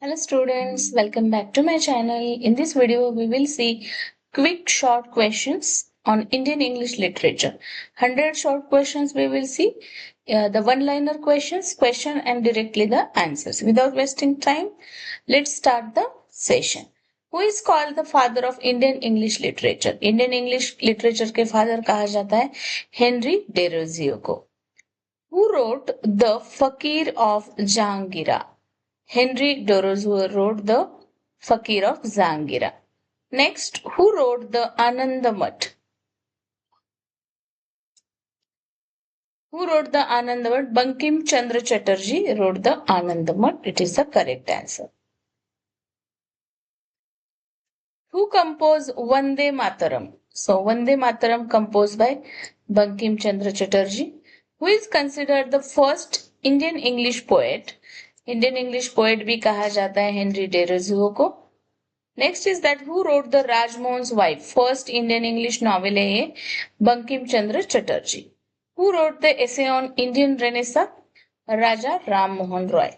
Hello students, welcome back to my channel. In this video, we will see quick short questions on Indian English literature. 100 short questions we will see, the one-liner questions, question and directly the answers. Without wasting time, let's start the session. Who is called the father of Indian English literature? Indian English literature के father कहा जाता है Henry Derozio को. Who wrote The Fakir of Jahangir? Henry Dorozio wrote The Fakir of Zangira. Next, who wrote the Anandamath? Who wrote the Anandamath? Bankim Chandra Chatterjee wrote the Anandamath. It is the correct answer. Who composed Vande Mataram? So, Vande Mataram composed by Bankim Chandra Chatterjee. Who is considered the first Indian English poet? Indian English poet भी कहा जाता है Henry Derozio को. Next is that who wrote the Rajmohan's wife. First Indian English novel है ये Bankim Chandra Chatterjee. Who wrote the essay on Indian renaissance. Raja Ram Mohan Roy.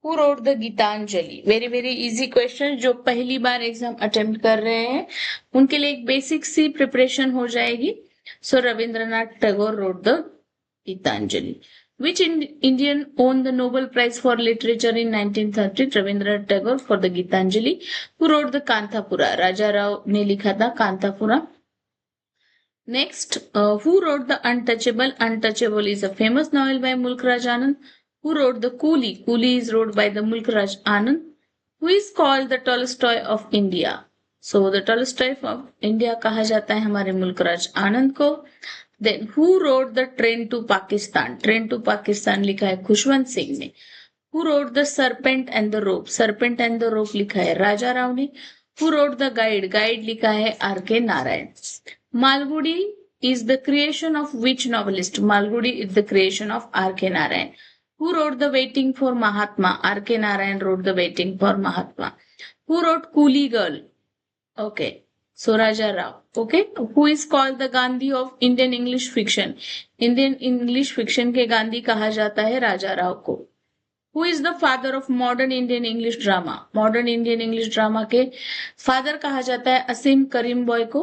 Who wrote the Gitanjali. Very very easy question. जो पहली बार exam attempt कर रहे हैं उनके लिए एक बेसिक सी प्रिपरेशन हो जाएगी. So Rabindranath Tagore wrote the Gitanjali. Which Indian won the Nobel Prize for Literature in 1930? Rabindranath Tagore for the Gitanjali. Who wrote the Kanthapura? Raja Rao ने लिखा था Kanthapura. Next, who wrote the Untouchable? Untouchable is a famous novel by Mulk Raj Anand. Who wrote the Coolie? Coolie is wrote by the Mulk Raj Anand. Who is called the Tolstoy of India? So the Tolstoy of India कहा जाता है हमारे मुल्क राज आनंद को. Then who wrote the Train to Pakistan? Train to Pakistan लिखा है खुशवंत सिंह ने. Who wrote the Serpent and the Rope? Serpent and the Rope लिखा है राजा राव ने. Who wrote the Guide? Guide लिखा है R.K. Narayan. Malgudi is the creation of which novelist? Malgudi is the creation of R.K. Narayan. Who wrote the Waiting for Mahatma? R.K. Narayan wrote the Waiting for Mahatma. Who wrote Coolie Girl? Okay. So Raja Rao. Okay. Who is called the Gandhi of Indian English fiction? Indian English fiction के गांधी कहा जाता है राजा राव को. Who is the father of modern Indian English drama? Modern Indian English drama के father कहा जाता है असीम करीम boy को.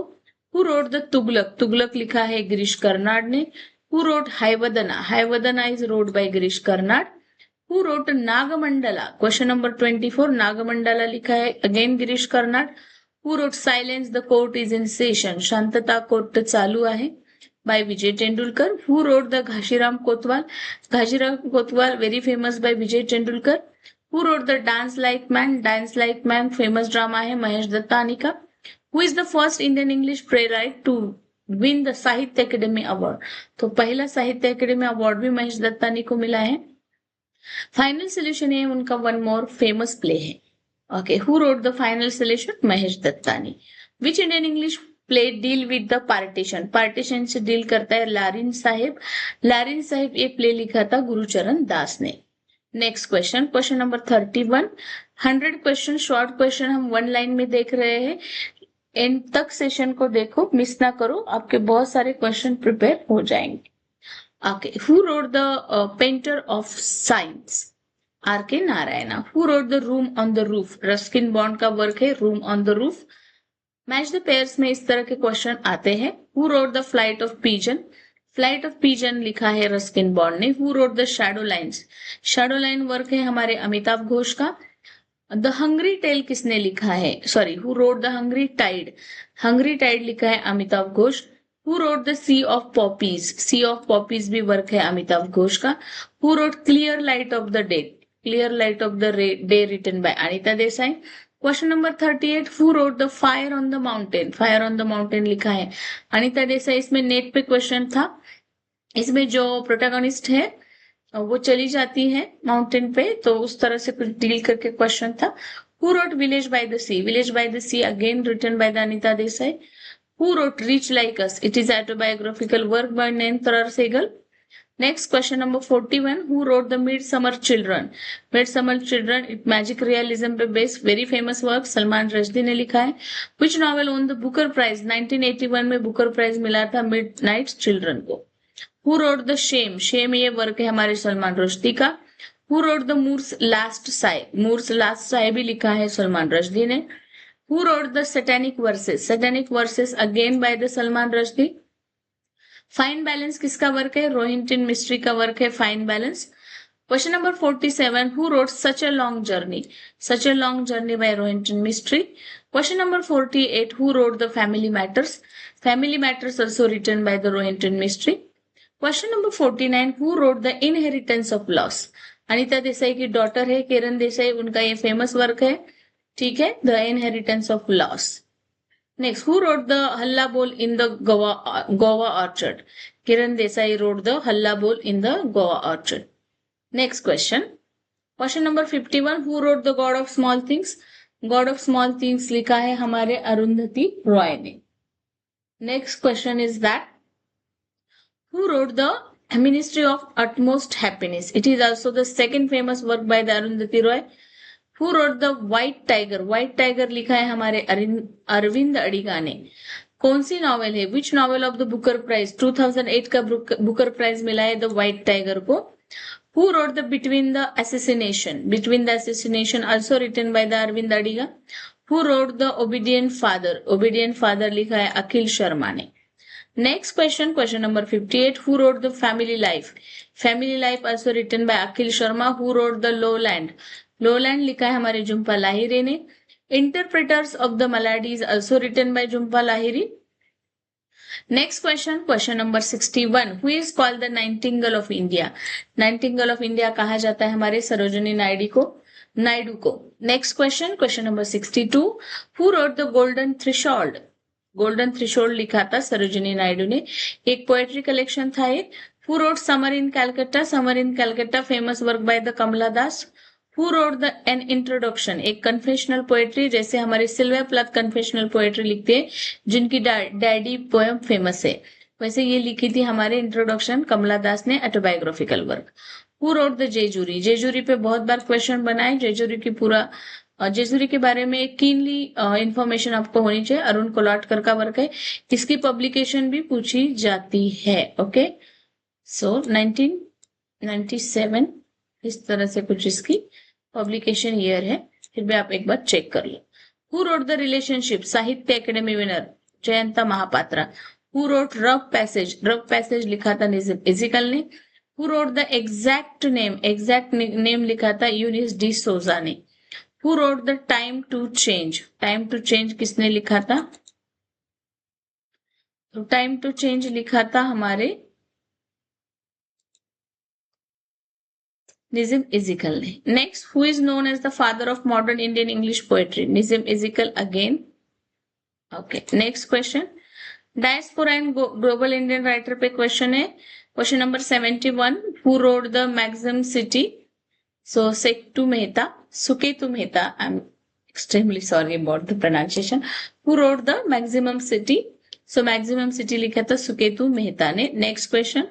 Who wrote the Tughlaq? Tughlaq लिखा है गिरीश कर्नाड ने. Who wrote हाइवदना? हाइवदना is wrote by Girish Karnad. Who wrote Nagamandala? Question number 24. Nagamandala लिखा है again Girish Karnad. Who wrote Silence the Court is in Session? शांतता कोर्ट चालू आहे by Vijay Tendulkar. Who wrote the Ghashiram Kotwal? Ghashiram Kotwal very famous by Vijay Tendulkar. Who wrote the Dance Like Man? Dance Like Man famous drama है महेश दत्तानी का. Who is the first Indian English playwright to win the साहित्य academy award? तो पहला साहित्य academy award भी महेश दत्तानी को मिला है. फाइनल सोल्यूशन है उनका वन मोर फेमस प्ले है. Okay, who wrote the final solution? Mahesh Dattani. Which Indian English play deal with the partition? Partition से deal करता है लारिन साहिब. लारिन साहिब ये प्ले लिखा था गुरुचरण दास ने. Next question, question number 31. 100 question short question हम one line में देख रहे हैं. एंड तक सेशन को देखो, मिस ना करो, आपके बहुत सारे क्वेश्चन प्रिपेयर हो जाएंगे. Okay, who wrote the painter of science? R.K. Narayana. Who wrote the Room on the Roof? Ruskin bond का वर्क है Room on the Roof. Match the pairs में इस तरह के क्वेश्चन आते हैं. Who wrote the Flight of Pigeon? Flight of Pigeon लिखा है रस्किन बॉन्ड ने. Who wrote the Shadow Lines? Shadow Line work है हमारे अमिताभ घोष का. The Hungry Tale किसने लिखा है? Sorry, Who wrote the Hungry Tide? Hungry Tide लिखा है Amitabh Ghosh. Who wrote the Sea of Poppies? Sea of Poppies भी वर्क है अमिताभ घोष का. Who wrote Clear Light of the Day? Clear Light of the Day written by Anita Desai. Question number 38. Who wrote the Fire on the Mountain? Fire on the Mountain लिखा है अनिता देसाई. इसमें net पे question था. इसमें जो protagonist है वो चली जाती है माउंटेन पे, तो उस तरह से कुछ डील करके क्वेश्चन था. Who wrote Village by the Sea? Village by the Sea again written by the Anita Desai. Who wrote Rich Like Us? It is autobiographical work by Nayantarar Sehgal. Next, question number 41. Who wrote the Midsummer Children? Midsummer Children, magic realism पे based very famous work Salman Rushdie ने लिखा है. Which novel won the Booker Prize? 1981 में Booker Prize मिला था Midnight Children को. Who wrote the Shame? Shame ये work है हमारे सलमान रश्दी का. Who wrote the Moor's last sigh, Moor's last sigh भी लिखा है सलमान रश्दी ने. Who wrote the Satanic Verses, Satanic Verses again by the Salman Rushdie. Fine balance किसका वर्क है? रोहिंटन मिस्ट्री का वर्क है fine balance. Question number 47. Who wrote Such a Long Journey? Such a Long Journey by Rohinton Mistry. Question number 48. Who wrote The Family Matters? Family Matters also written by the Rohinton Mistry. Question number 49. Who wrote The Inheritance of Loss? Anita Desai की daughter है किरण देसाई, उनका ये famous work है. ठीक है, the inheritance of loss. Next, who wrote the हल्ला बोल in the Goa orchard? Kiran Desai road the हल्ला बोल in the Goa orchard. Next question, question number 51. Who wrote the God of small things? God of small things लिखा है हमारे अरुंधति रॉय ने. Next question is that who wrote the Ministry of Utmost Happiness? It is also the second famous work by the Arundhati Roy. Who wrote the White Tiger? White Tiger लिखा है हमारे अरविंद अडिगा ने. कौन सी नॉवेल है? Which novel of the booker prize? 2008 का booker prize मिला है द व्हाइट टाइगर को. Who wrote the Between the Assassination? Between the Assassination also written by the Arvind Adiga. Who wrote the Obedient Father? Obedient Father लिखा है अखिल शर्मा ने. Next question, question number 58. Who wrote the Family Life? Family Life also written by Akhil Sharma. Who wrote the Lowland? Lowland लिखा है हमारे जुम्पा लाहिरी ने. Interpreters of the Maladies also written by Jhumpa Lahiri. Next question, question number 61. Who is called the Nightingale of India? Nightingale of India कहा जाता है हमारे सरोजिनी नायडू को. Next question, question number 62. Who wrote the Golden Threshold? Golden threshold लिखा था सरोजिनी नायडू ने. एक poetry collection था ये. Who wrote summer in Calcutta? Summer in Calcutta famous work by the Kamala Das. Who wrote the an introduction? एक कन्फेशनल पोएट्री, जैसे हमारे सिल्विया प्लथ कन्फेशनल पोएट्री लिखते हैं जिनकी डैडी पोएम फेमस है, वैसे ये लिखी थी हमारे इंट्रोडक्शन कमला दास ने, autobiographical work. Who wrote the Jejuri? Jejuri पे बहुत बार क्वेश्चन बना है. जेजूरी की पूरा जेजूरी के बारे में कीनली इंफॉर्मेशन आपको होनी चाहिए. अरुण कोलाटकर का वर्क है. इसकी पब्लिकेशन भी पूछी जाती है. ओके, सो 1997 इस तरह से कुछ इसकी पब्लिकेशन ईयर है. फिर भी आप एक बार चेक कर लो. Who wrote the relationship? Sahitya Akademi winner Jayanta Mahapatra. Who wrote rough passage? Rough passage लिखा था निज़िम इज़िकल ने. Who wrote the exact name? Exact name लिखा था यूनिस डी सोजा ने. Who wrote the Time to Change? Time to Change किसने लिखा था? तो Time to Change लिखा था हमारे निज़िम इज़िकल ने. Next, who is known as the father of modern Indian English poetry? Nissim Ezekiel again. Okay, next question. Diaspora and Global Indian Writer पे question है. Question number 71. Who wrote the Maxim City? So Setu Mehta, Suketu Mehta. I'm extremely sorry about the pronunciation. Who wrote the Maximum City? So Maximum City लिखा था सुकेतु मेहता ने. Next question.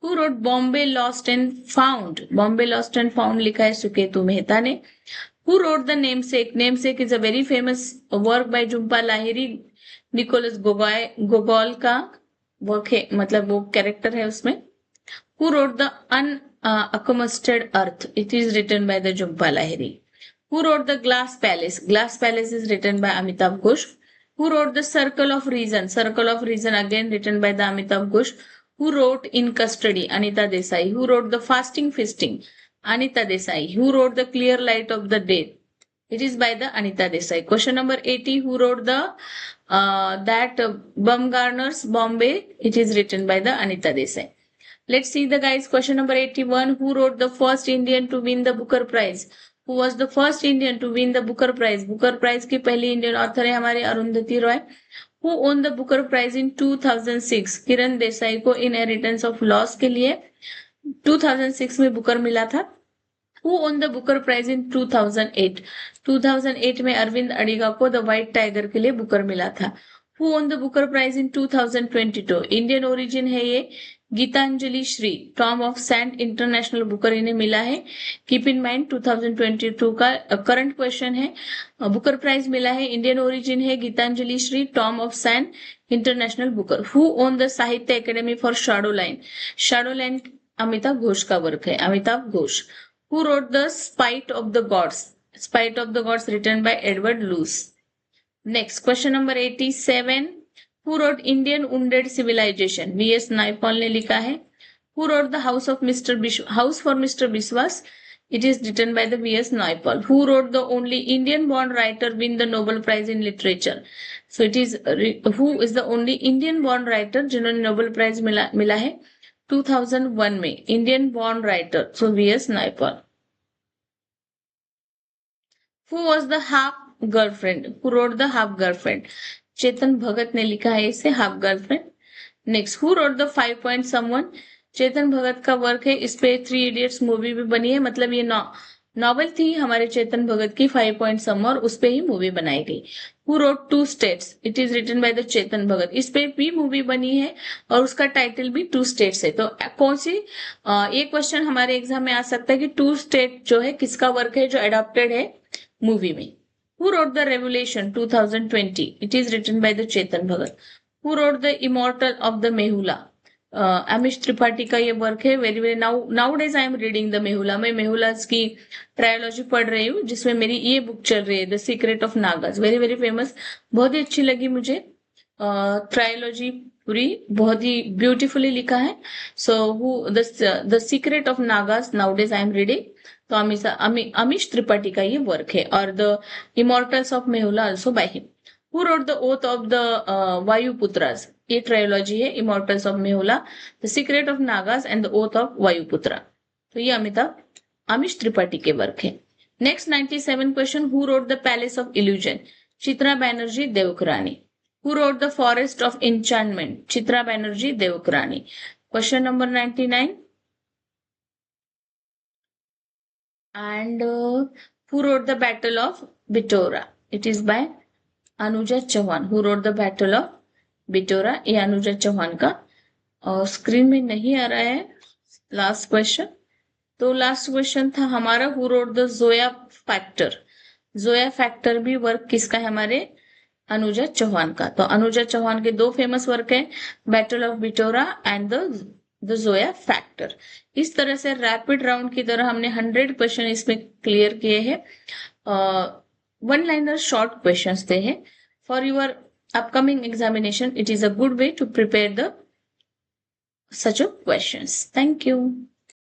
Who wrote Bombay Lost and Found? Bombay Lost and Found लिखा है सुकेतु मेहता ने. Who wrote the Namesake? Namesake is a very famous work by Jhumpa Lahiri. Nicholas Gogol का work है, मतलब वो कैरेक्टर है उसमें. Who wrote the Unaccosted Earth? It is written by the Jhumpa Lahiri. Who wrote the Glass Palace? Glass Palace is written by Amitav Ghosh. Who wrote the Circle of Reason? Circle of Reason again written by the Amitav Ghosh. Who wrote In Custody? Anita Desai. Who wrote the Fasting Feasting? Anita Desai. Who wrote the Clear Light of the Day? It is by the Anita Desai. Question number 80. Who wrote the Bumgarner's Bombay? It is written by the Anita Desai. Let's see the guys. Question number 81. Who wrote the first Indian to win the Booker Prize? Who was the first Indian to win the Booker Prize? Booker Prize की पहली Indian author है हमारे Arundhati Roy. Who won the Booker Prize in 2006? Kiran Desai को inheritance of loss के लिए 2006 में Booker मिला था. Who won the Booker Prize in 2008? 2008 में अरविंद अडिगा को द व्हाइट टाइगर के लिए बुकर मिला था. Who won the Booker Prize in 2022? Indian origin है ये. Geetanjali Shree, tomb of sand international Booker इन्हें मिला है. कीप इन माइंड 2022 का करंट क्वेश्चन है. बुकर प्राइज मिला है, इंडियन ओरिजिन है, Geetanjali Shree, tomb of sand international Booker. Who won the Sahitya Akademi for shadow line? Shadow line Amitav Ghosh का वर्क है, Amitabh Ghosh. Who wrote The Spite of the Gods? Spite of the Gods written by Edward Luce. Next, question number 87. Who wrote Indian Wounded Civilization? V.S. Naipaul ने लिखा है. Who wrote The House for Mr. Biswas? It is written by the V.S. Naipaul. Who wrote The Only Indian-born writer win the Nobel Prize in Literature? So it is who is the only Indian-born writer जिन्होंने Nobel Prize मिला है 2001 में. Indian-born writer. So V.S. Naipaul. Who was the half girlfriend? Who wrote The Half Girlfriend? Chetan Bhagat ने लिखा है इसे half girlfriend. Next, Who wrote The 5 Point Someone? Chetan Bhagat का work है. इस पे 3 Idiots मूवी भी बनी है. मतलब ये नॉवल थी हमारे चेतन भगत की 5 Point Someone, उस पे ही मूवी बनाई गई. Who wrote Two States? It is written by the Chetan Bhagat. इस पे भी मूवी बनी है और उसका टाइटल भी Two States है. तो कौन सी ये क्वेश्चन हमारे एग्जाम में आ सकता है कि Two State जो है किसका वर्क है जो एडॉप्टेड है मूवी में. Who wrote The Revelation 2020? It is written by the Chetan Bhagat. Who wrote The Immortal of the Mehula? Amish Tripathi का ये वर्क है. Very very nowadays I am reading the Meluha. मैं मेहुलास की ट्रायोलॉजी पढ़ रही हूँ जिसमें मेरी ये बुक चल रही है the secret of Nagas. Very very famous. बहुत ही अच्छी लगी मुझे. ट्रायोलॉजी पूरी बहुत ही ब्यूटीफुली लिखा है. So the secret of Nagas nowadays I am reading. तो अमीश त्रिपाठी का ये वर्क है. और the immortals of Meluha also by him. Who wrote The Oath of the Vayuputras? ये ट्रायोलॉजी है immortals of Meluha, the secret of Nagas and the oath of Vayuputra. तो ये अमिश त्रिपाठी के वर्क है. Next 97 question. Who wrote The Palace of Illusion? Chitra Banerjee देवकरानी. Who wrote The Forest of Enchantment? Chitra Banerjee Divakaruni. Question number 99. And who wrote The Battle of Bittora? It is by Anuja Chauhan. Who wrote The Battle of Bittora? ये अनुजा चौहान का. और screen में नहीं आ रहा है last question. तो last question था हमारा Who wrote The Zoya Factor? Zoya factor भी वर्क किसका है? हमारे अनुजा चौहान का. तो अनुजा चौहान के 2 फेमस वर्क है, battle of Bittora and the Zoya factor. इस तरह से रैपिड राउंड की तरह हमने 100 क्वेश्चन इसमें क्लियर किए हैं. 1 लाइनर शॉर्ट क्वेश्चंस थे हैं. For your upcoming examination it is a good way to prepare the such a questions. Thank you.